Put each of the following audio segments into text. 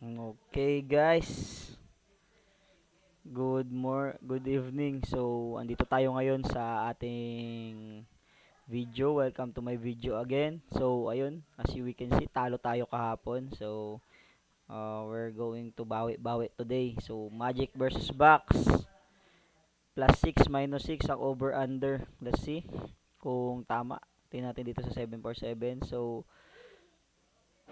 Okay guys, good evening. So, andito tayo ngayon sa ating video. Welcome to my video again. So, ayun, as we can see, talo tayo kahapon. So, we're going to bawi-bawi today. So, Magic versus Bucks. +6, -6 ang over under. Let's see kung tama. Tingnan natin dito sa 747. So,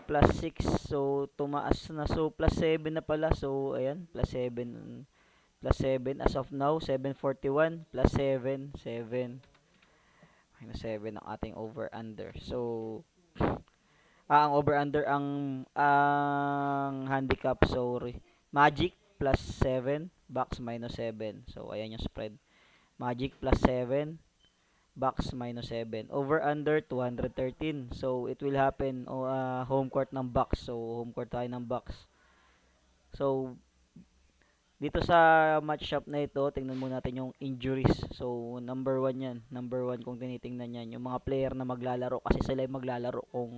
+6. So, tumaas na. So, +7 na pala. So, ayan, +7 as of now, 741 plus 7, 7 7 ang ating over under. So ang over under ang handicap, sorry, Magic plus 7, Bucks minus 7. So ayan yung spread. Magic plus 7, Bucks minus 7. Over under 213. So it will happen home court ng Bucks. So home court tayo ng Bucks. So dito sa matchup na ito, tingnan muna natin yung injuries. So, number 1 yan. Number 1 kung tinitingnan yan. Yung mga player na maglalaro kasi sila yung maglalaro kung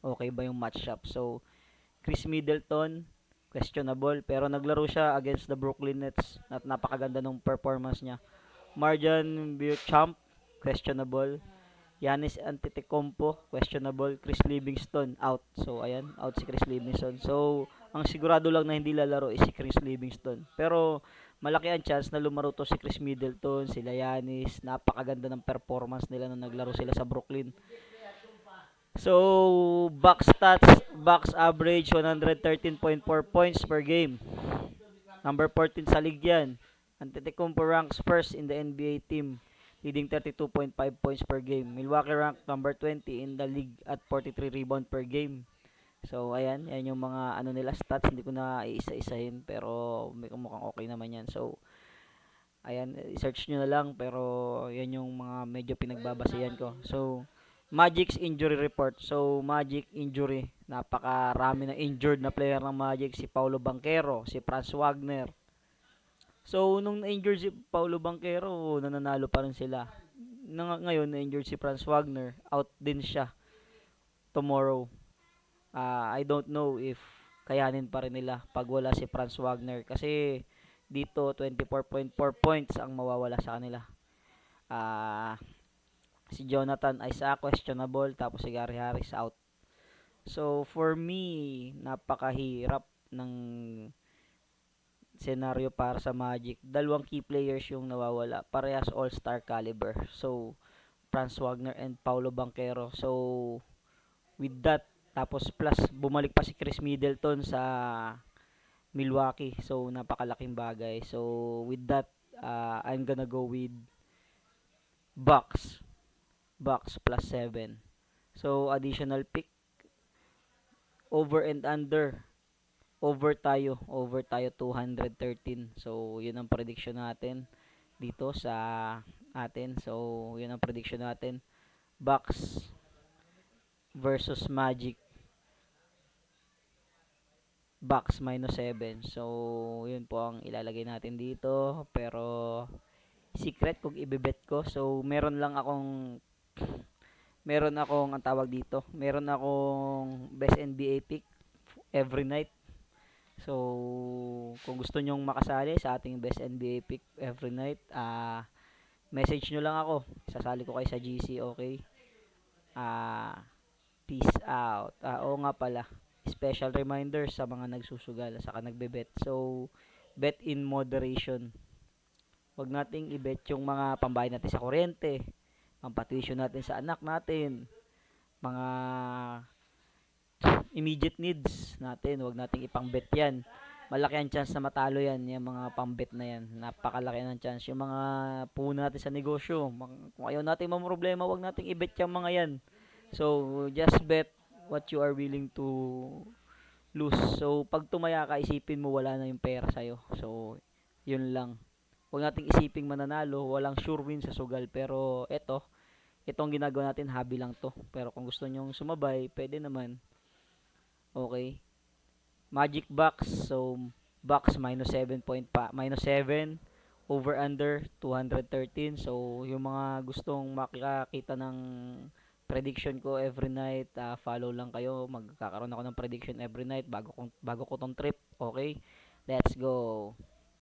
okay ba yung matchup. So, Chris Middleton, questionable. Pero naglaro siya against the Brooklyn Nets at napakaganda ng performance niya. Marjan Beauchamp, questionable. Giannis Antetokounmpo, questionable. Chris Livingston, out. So, ayan, out si Chris Livingston. So, ang sigurado lang na hindi lalaro is si Chris Livingston. Pero, malaki ang chance na lumaro to si Chris Middleton, sila Giannis. Napakaganda ng performance nila nung naglaro sila sa Brooklyn. So, box stats, box average 113.4 points per game. Number 14 sa league yan. Antetokounmpo ranks first in the NBA team, leading 32.5 points per game. Milwaukee ranked number 20 in the league at 43 rebound per game. So, ayan, yan yung mga ano nila stats. Hindi ko na iisa-isahin, pero mukhang okay naman yan. So, ayan, search nyo na lang, pero yan yung mga medyo pinagbabasehan ko. So, Magic's injury report. So, Magic injury. Napakarami na injured na player ng Magic. Si Paulo Banchero, si Franz Wagner. So, nung na-injured si Paulo Banchero, nananalo pa rin sila. Ngayon, na-injured si Franz Wagner. Out din siya tomorrow. I don't know if kayanin pa rin nila pag wala si Franz Wagner. Kasi dito, 24.4 points ang mawawala sa kanila. Si Jonathan Isaac, questionable. Tapos si Gary Harris, out. So, for me, napakahirap ng senaryo para sa Magic. Dalawang key players yung nawawala. Parehas all-star caliber. So, Franz Wagner and Paulo Banchero. So, with that, tapos plus, bumalik pa si Chris Middleton sa Milwaukee. So, napakalaking bagay. So, with that, I'm gonna go with Bucks. Bucks plus 7. So, additional pick. Over and under. Over tayo 213. So, yun ang prediction natin dito sa atin. So, yun ang prediction natin. Bucks versus Magic. Bucks minus 7. So, yun po ang ilalagay natin dito. Pero, secret kung ibebet ko. So, meron akong ang tawag dito. Meron akong best NBA pick every night. So, kung gusto nyong makasali sa ating best NBA pick every night, message nyo lang ako. Sasali ko kayo sa GC, okay? Ah, peace out. Oo nga pala. Special reminder sa mga nagsusugal saka nagbebet. So, bet in moderation. Huwag nating i-bet yung mga pambayad natin sa kuryente, pampatuition natin sa anak natin, mga immediate needs natin. Huwag nating ipang-bet yan. Malaki ang chance na matalo yan, yung mga pang-bet na yan. Napakalaki ng chance. Yung mga puhunan natin sa negosyo, kung ayaw natin problema, huwag nating i-bet yung mga yan. So, just bet what you are willing to lose. So, pag tumaya ka, isipin mo wala na yung pera sa'yo. So, yun lang. Huwag nating isiping mananalo, walang sure win sa sugal. Pero, itong ginagawa natin, hobby lang to. Pero kung gusto nyong sumabay, pwede naman. Okay. Magic Bucks, so Bucks minus 7, over under 213. So yung mga gustong makikita ng prediction ko every night, follow lang kayo. Magkakaroon ako ng prediction every night bago ko tong trip. Okay? Let's go.